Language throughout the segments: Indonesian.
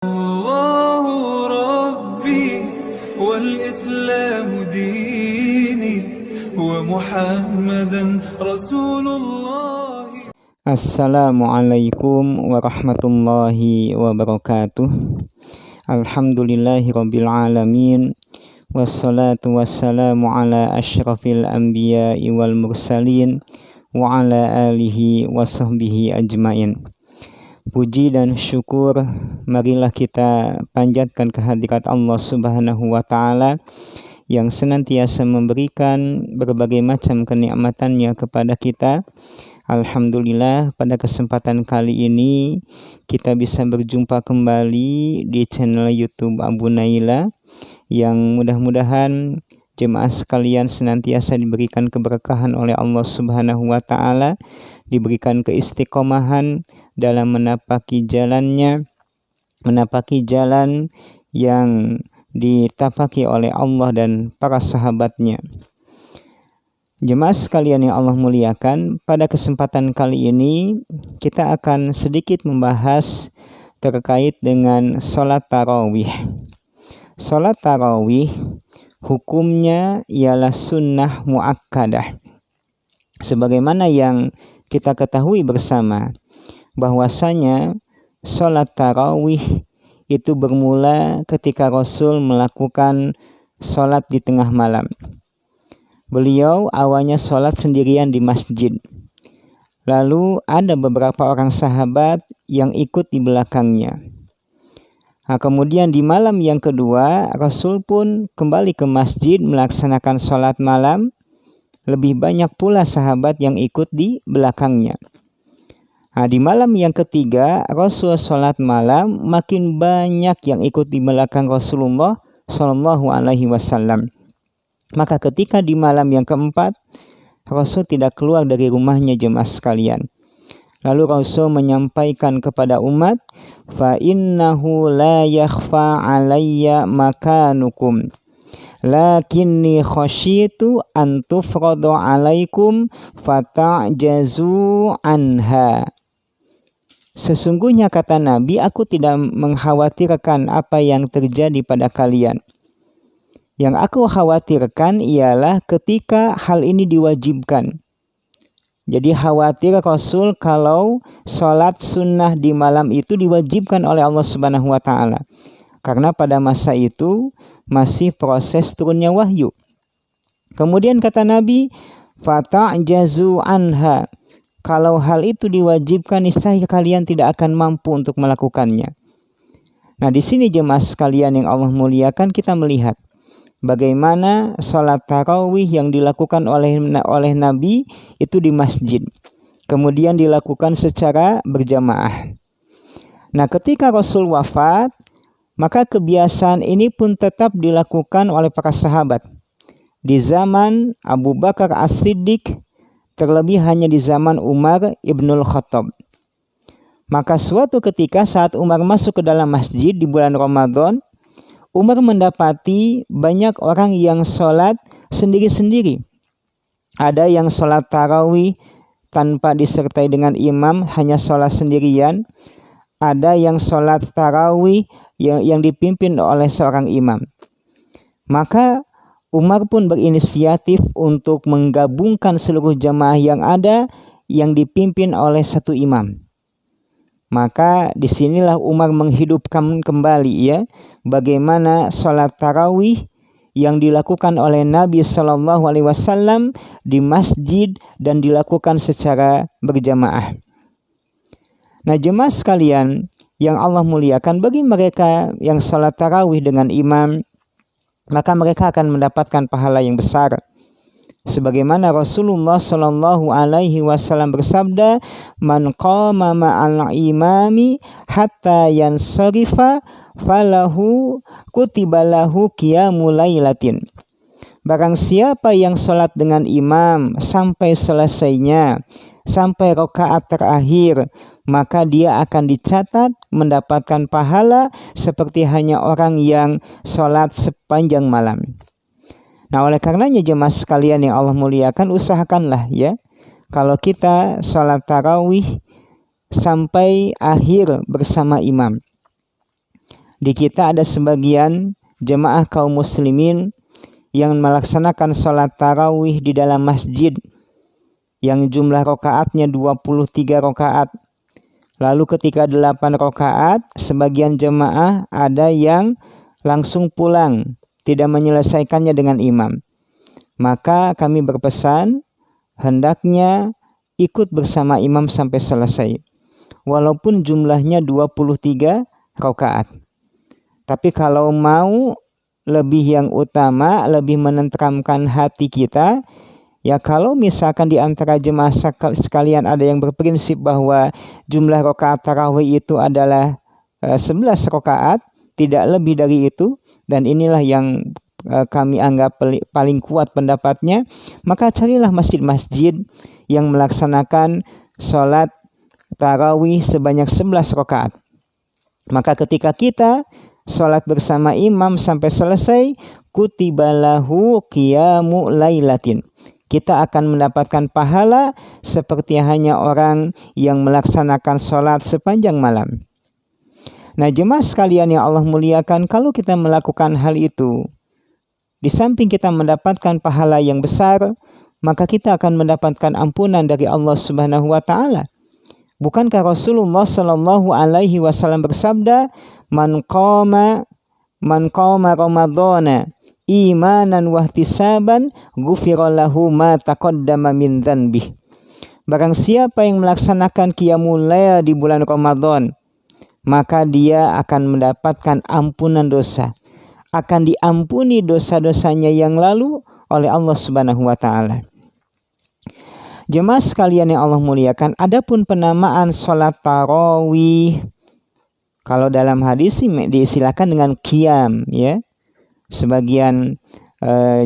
الله ربي والإسلام ديني ومحمدا رسول الله. Assalamualaikum warahmatullahi wabarakatuh. Alhamdulillahirabbil alamin. Wassalatu wassalamu ala asyrafil anbiya'i wal mursalin wa ala alihi wa sahbihi ajmain. Puji dan syukur marilah kita panjatkan kehadirat Allah Subhanahu wa taala yang senantiasa memberikan berbagai macam kenikmatannya kepada kita. Alhamdulillah, pada kesempatan kali ini kita bisa berjumpa kembali di channel YouTube Abu Naila, yang mudah-mudahan jemaah sekalian senantiasa diberikan keberkahan oleh Allah Subhanahu wa taala, diberikan keistiqomahan dalam menapaki jalannya, menapaki jalan yang ditapaki oleh Allah dan para sahabatnya. Jemaah sekalian yang Allah muliakan, pada kesempatan kali ini kita akan sedikit membahas terkait dengan sholat tarawih. Sholat tarawih hukumnya ialah sunnah muakkadah. Sebagaimana yang kita ketahui bersama, bahwasanya sholat tarawih itu bermula ketika Rasul melakukan sholat di tengah malam. Beliau awalnya sholat sendirian di masjid. Lalu ada beberapa orang sahabat yang ikut di belakangnya. Nah, kemudian di malam yang kedua, Rasul pun kembali ke masjid melaksanakan sholat malam. Lebih banyak pula sahabat yang ikut di belakangnya. Nah, di malam yang ketiga, Rasul sholat malam, makin banyak yang ikut di belakang Rasulullah Shallallahu Alaihi Wasallam. Maka ketika di malam yang keempat, Rasul tidak keluar dari rumahnya, jemaah sekalian. Lalu Rasul menyampaikan kepada umat, fa innahu la yakhfa alayya makanukum, lakinni khasyitu an tufradu alaikum fata'jazu anha. Sesungguhnya, kata Nabi, aku tidak mengkhawatirkan apa yang terjadi pada kalian. Yang aku khawatirkan ialah ketika hal ini diwajibkan. Jadi khawatir Rasul kalau sholat sunnah di malam itu diwajibkan oleh Allah Subhanahu wa taala. Karena pada masa itu masih proses turunnya wahyu. Kemudian kata Nabi, fata'jazu anha. Kalau hal itu diwajibkan, niscaya kalian tidak akan mampu untuk melakukannya. Nah, di sini jemaah sekalian yang Allah muliakan, kita melihat bagaimana sholat tarawih yang dilakukan oleh Nabi itu di masjid. Kemudian dilakukan secara berjamaah. Nah, ketika Rasul wafat, maka kebiasaan ini pun tetap dilakukan oleh para sahabat. Di zaman Abu Bakar As-Siddiq, terlebih hanya di zaman Umar Ibnul Khattab. Maka suatu ketika saat Umar masuk ke dalam masjid di bulan Ramadan, Umar mendapati banyak orang yang sholat sendiri-sendiri. Ada yang sholat tarawih tanpa disertai dengan imam, hanya sholat sendirian. Ada yang sholat tarawih yang dipimpin oleh seorang imam. Maka Umar pun berinisiatif untuk menggabungkan seluruh jamaah yang ada yang dipimpin oleh satu imam. Maka disinilah Umar menghidupkan kembali bagaimana sholat tarawih yang dilakukan oleh Nabi Shallallahu Alaihi Wasallam di masjid dan dilakukan secara berjamaah. Nah, jemaah sekalian yang Allah muliakan, bagi mereka yang sholat tarawih dengan imam, maka mereka akan mendapatkan pahala yang besar. Sebagaimana Rasulullah Shallallahu Alaihi Wasallam bersabda, man qama ma'al imami hatta yansarifa falahu kutibalahu qiyamul lailatin. Barang siapa yang sholat dengan imam sampai selesainya, sampai rakaat terakhir, maka dia akan dicatat mendapatkan pahala seperti hanya orang yang sholat sepanjang malam. Nah, oleh karenanya jemaah sekalian yang Allah muliakan, usahakanlah kalau kita sholat tarawih sampai akhir bersama imam. Di kita ada sebagian jemaah kaum muslimin yang melaksanakan sholat tarawih di dalam masjid yang jumlah rakaatnya 23 rakaat. Lalu ketika 8 rakaat, sebagian jemaah ada yang langsung pulang, tidak menyelesaikannya dengan imam. Maka kami berpesan, hendaknya ikut bersama imam sampai selesai. Walaupun jumlahnya 23 rakaat. Tapi kalau mau lebih yang utama, lebih menenteramkan hati kita, ya kalau misalkan di antara jemaah sekalian ada yang berprinsip bahwa jumlah rakaat tarawih itu adalah 11 rakaat, tidak lebih dari itu, dan inilah yang kami anggap paling kuat pendapatnya, maka carilah masjid-masjid yang melaksanakan sholat tarawih sebanyak 11 rakaat. Maka ketika kita sholat bersama imam sampai selesai, kutibalahu qiyamu lailatin. Kita akan mendapatkan pahala seperti hanya orang yang melaksanakan sholat sepanjang malam. Nah, jemaah sekalian yang Allah muliakan, kalau kita melakukan hal itu, di samping kita mendapatkan pahala yang besar, maka kita akan mendapatkan ampunan dari Allah Subhanahu wa Ta'ala. Bukankah Rasulullah Sallallahu Alaihi Wasallam bersabda, man qama Ramadhana imanan wahtisaban ghufira lahu ma taqaddama min dzanbih. Barang siapa yang melaksanakan qiyamul lail di bulan Ramadan, maka dia akan mendapatkan ampunan dosa, akan diampuni dosa-dosanya yang lalu oleh Allah Subhanahu wa Ta'ala. Jemaah sekalian yang Allah muliakan, adapun penamaan sholat tarawih, kalau dalam hadis diistilahkan dengan qiyam, ya. Sebagian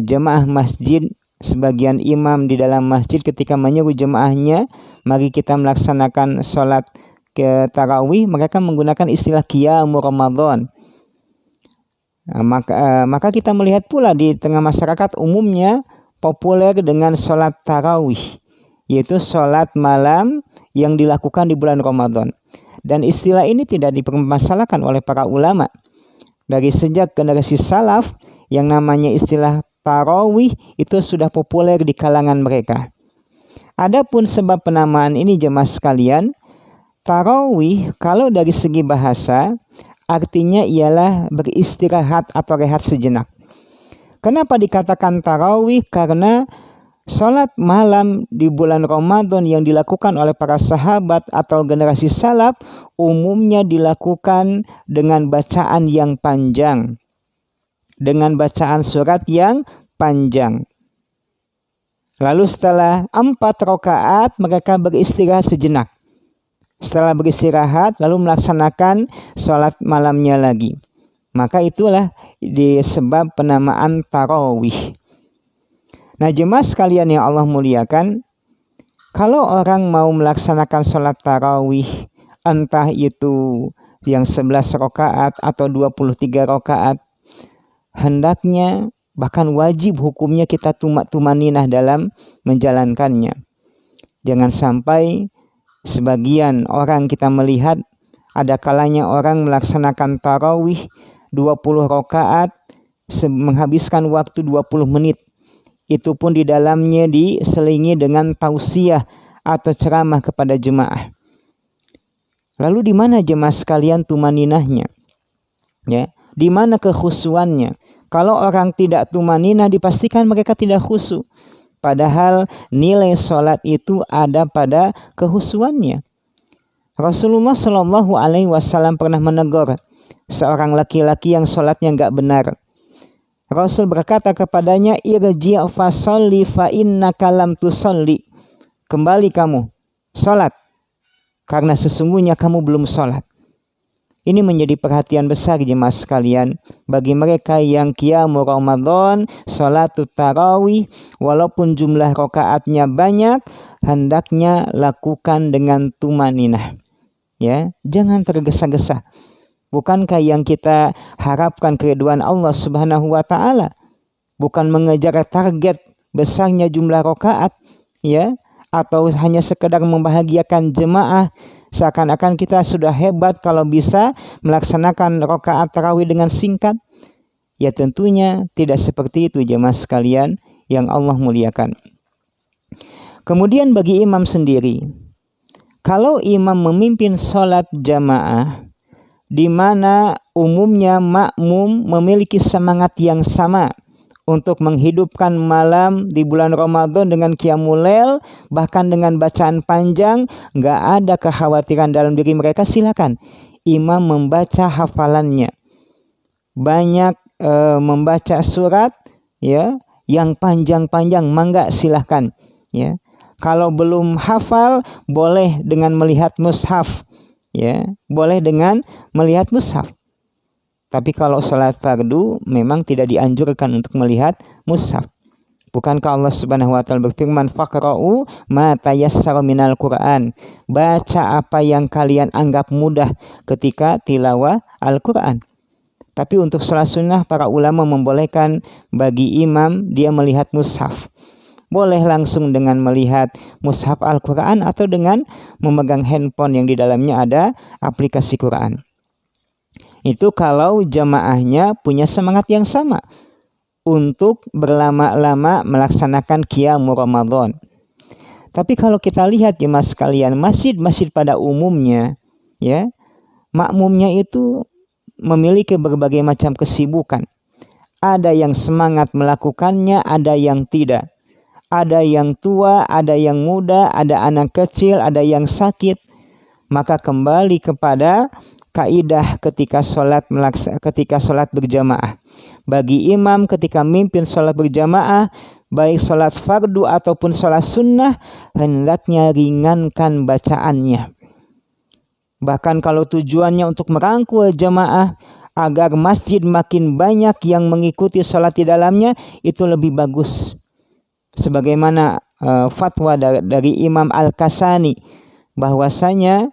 jemaah masjid, sebagian imam di dalam masjid ketika menyuruh jemaahnya, mari kita melaksanakan sholat ke tarawih, mereka menggunakan istilah qiyamul Ramadan. Maka kita melihat pula di tengah masyarakat umumnya populer dengan sholat tarawih, yaitu sholat malam yang dilakukan di bulan Ramadan. Dan istilah ini tidak dipermasalahkan oleh para ulama. Dari sejak generasi salaf, yang namanya istilah tarawih itu sudah populer di kalangan mereka. Adapun sebab penamaan ini jemaah sekalian, tarawih kalau dari segi bahasa artinya ialah beristirahat atau rehat sejenak. Kenapa dikatakan tarawih? Karena sholat malam di bulan Ramadan yang dilakukan oleh para sahabat atau generasi salaf umumnya dilakukan dengan bacaan yang panjang, dengan bacaan surat yang panjang. Lalu setelah 4 rakaat mereka beristirahat sejenak. Setelah beristirahat lalu melaksanakan sholat malamnya lagi. Maka itulah disebab penamaan tarawih. Nah, jemaah sekalian yang Allah muliakan, kalau orang mau melaksanakan sholat tarawih, entah itu yang 11 rakaat atau 23 rakaat, hendaknya bahkan wajib hukumnya kita tumaninah dalam menjalankannya. Jangan sampai sebagian orang kita melihat ada kalanya orang melaksanakan tarawih 20 rakaat menghabiskan waktu 20 menit. Itu pun di dalamnya diselingi dengan tausiah atau ceramah kepada jemaah. Lalu di mana jemaah sekalian tumaninahnya? Ya, di mana kekhusyuannya? Kalau orang tidak tumaninah, dipastikan mereka tidak khusyuk. Padahal nilai sholat itu ada pada kekhusyuannya. Rasulullah Shallallahu Alaihi Wasallam pernah menegur seorang laki-laki yang sholatnya enggak benar. Rasul berkata kepadanya, irji' fasalli fa innaka lam tusalli. Kembali kamu salat karena sesungguhnya kamu belum salat. Ini menjadi perhatian besar jemaah sekalian bagi mereka yang qiyamul Ramadan, salatut tarawih, walaupun jumlah rakaatnya banyak, hendaknya lakukan dengan tumaninah. Ya, jangan tergesa-gesa. Bukankah yang kita harapkan keridhaan Allah Subhanahu wa Ta'ala bukan mengejar target besarnya jumlah rakaat, ya, atau hanya sekedar membahagiakan jemaah Seakan-akan kita sudah hebat kalau bisa melaksanakan rakaat tarawih dengan singkat. Ya tentunya tidak seperti itu jemaah sekalian yang Allah muliakan. Kemudian bagi imam sendiri, kalau imam memimpin sholat jamaah, di mana umumnya makmum memiliki semangat yang sama untuk menghidupkan malam di bulan Ramadan dengan qiyamul lail, bahkan dengan bacaan panjang, nggak ada kekhawatiran dalam diri mereka, silakan imam membaca hafalannya, banyak membaca surat ya yang panjang-panjang, mangga silahkan ya. Kalau belum hafal boleh dengan melihat mushaf ya, boleh dengan melihat mushaf. Tapi kalau sholat fardu memang tidak dianjurkan untuk melihat mushaf. Bukankah Allah Subhanahu wa taala berfirman, "Faqra'u ma tayassara minal Qur'an." Baca apa yang kalian anggap mudah ketika tilawah Al-Qur'an. Tapi untuk sholat sunnah para ulama membolehkan bagi imam dia melihat mushaf. Boleh langsung dengan melihat mushaf Al-Qur'an atau dengan memegang handphone yang di dalamnya ada aplikasi Qur'an. Itu kalau jamaahnya punya semangat yang sama untuk berlama-lama melaksanakan qiyamul Ramadan. Tapi kalau kita lihat jemaah sekalian, masjid-masjid pada umumnya ya, makmumnya itu memiliki berbagai macam kesibukan. Ada yang semangat melakukannya, ada yang tidak. Ada yang tua, ada yang muda, ada anak kecil, ada yang sakit. Maka kembali kepada kaidah ketika sholat berjamaah. Bagi imam ketika mimpin sholat berjamaah, baik sholat fardu ataupun sholat sunnah, hendaknya ringankan bacaannya. Bahkan kalau tujuannya untuk merangkul jamaah agar masjid makin banyak yang mengikuti sholat di dalamnya, itu lebih bagus. Sebagaimana fatwa dari Imam Al-Kasani, bahwasanya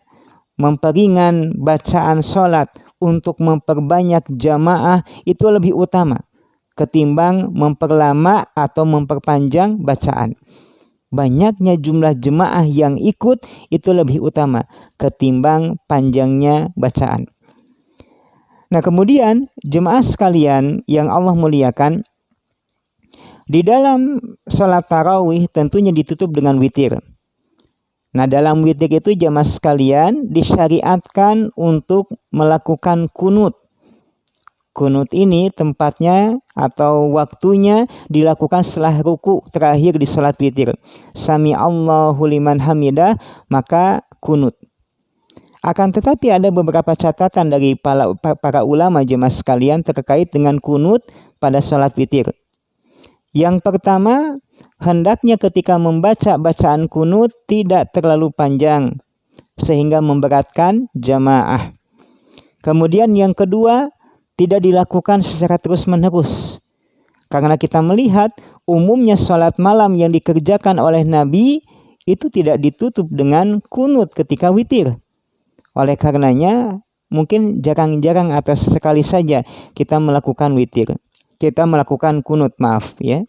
memperingan bacaan sholat untuk memperbanyak jamaah itu lebih utama ketimbang memperlama atau memperpanjang bacaan. Banyaknya jumlah jemaah yang ikut itu lebih utama ketimbang panjangnya bacaan. Nah kemudian jemaah sekalian yang Allah muliakan, di dalam sholat tarawih tentunya ditutup dengan witir. Nah dalam witir itu jemaah sekalian disyariatkan untuk melakukan kunut. Kunut ini tempatnya atau waktunya dilakukan setelah ruku terakhir di sholat witir. Sami Allahu liman hamidah, maka kunut. Akan tetapi ada beberapa catatan dari para ulama jemaah sekalian terkait dengan kunut pada sholat witir. Yang pertama, hendaknya ketika membaca bacaan kunut tidak terlalu panjang sehingga memberatkan jamaah. Kemudian yang kedua, tidak dilakukan secara terus-menerus. Karena kita melihat umumnya sholat malam yang dikerjakan oleh Nabi itu tidak ditutup dengan kunut ketika witir. Oleh karenanya mungkin jarang-jarang atau sesekali saja kita melakukan witir. Kita melakukan kunut, maaf ya.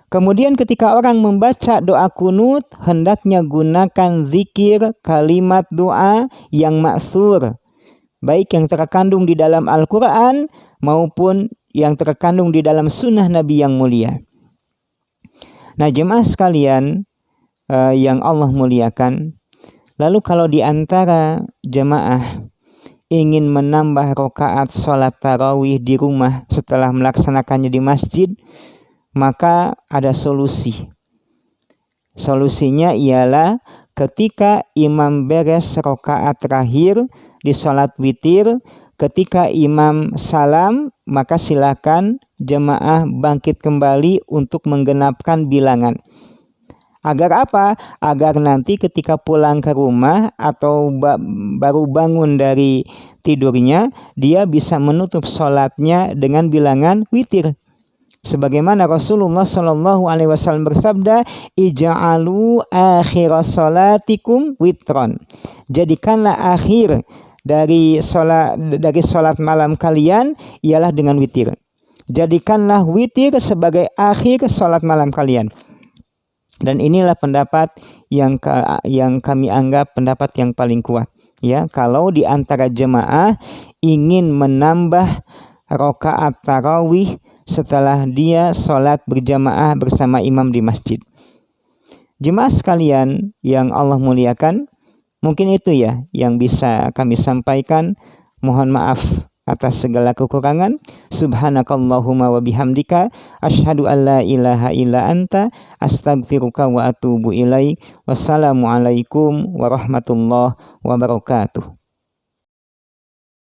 Kemudian ketika orang membaca doa kunut, hendaknya gunakan zikir kalimat doa yang ma'thur, baik yang terkandung di dalam Al-Quran maupun yang terkandung di dalam sunnah Nabi yang mulia. Nah jemaah sekalian yang Allah muliakan, lalu kalau di antara jemaah ingin menambah rakaat sholat tarawih di rumah setelah melaksanakannya di masjid, maka ada solusi. Solusinya ialah ketika imam beres rakaat terakhir di sholat witir, ketika imam salam, maka silakan jemaah bangkit kembali untuk menggenapkan bilangan. Agar apa? Agar nanti ketika pulang ke rumah atau baru bangun dari tidurnya, dia bisa menutup sholatnya dengan bilangan witir. Sebagaimana Rasulullah SAW bersabda, ij'alu akhir salatikum witron. Jadikanlah akhir dari sholat malam kalian ialah dengan witir. Jadikanlah witir sebagai akhir sholat malam kalian. Dan inilah pendapat yang kami anggap pendapat yang paling kuat. Ya, kalau di antara jemaah ingin menambah rakaat tarawih setelah dia sholat berjamaah bersama imam di masjid. Jemaah sekalian yang Allah muliakan, mungkin itu ya yang bisa kami sampaikan. Mohon maaf atas segala kekurangan. Subhanakallahumma wa bihamdika asyhadu an la ilaha illa anta astaghfiruka wa atubu ilaik. Wassalamualaikum warahmatullahi wabarakatuh.